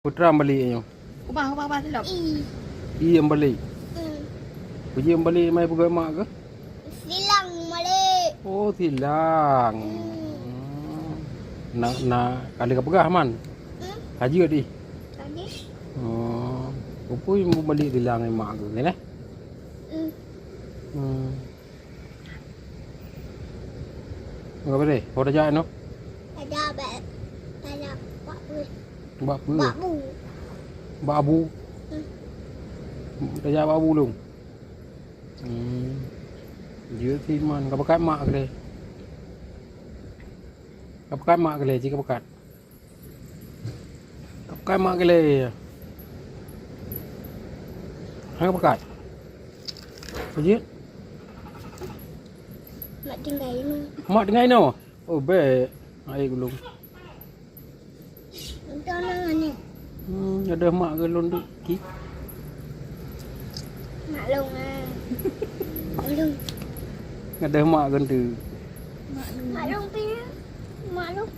Putra balik nyo. Ubah sedap. Iya balik. Pergi balik mai pegang mak ke? Silang balik. Oh, tilang. Nak kali ke pegah man. Haji ke di? Tadi. Oh. Upui mau balik tilang ai mak ke ni eh? Ngapa deh? Kau dah jalan no? Ada bet. Ada babu. Bak apa? Babu. Bak abu. Dah jalan bak abu belum? Dia thì man kau pakai mak ke deh? Kau pakai mak ke deh? Jika pakai. Kau pakai mak ke deh? Kau pakai? Pergi? Mak tinggal ini. Mak dengar no? Oh, baik. Air gulung. Untuk mana ni? Ada mak ke londuk ki? Mak long ah. Mak long. Ada mak kan tu. Mak long pi. Mak long.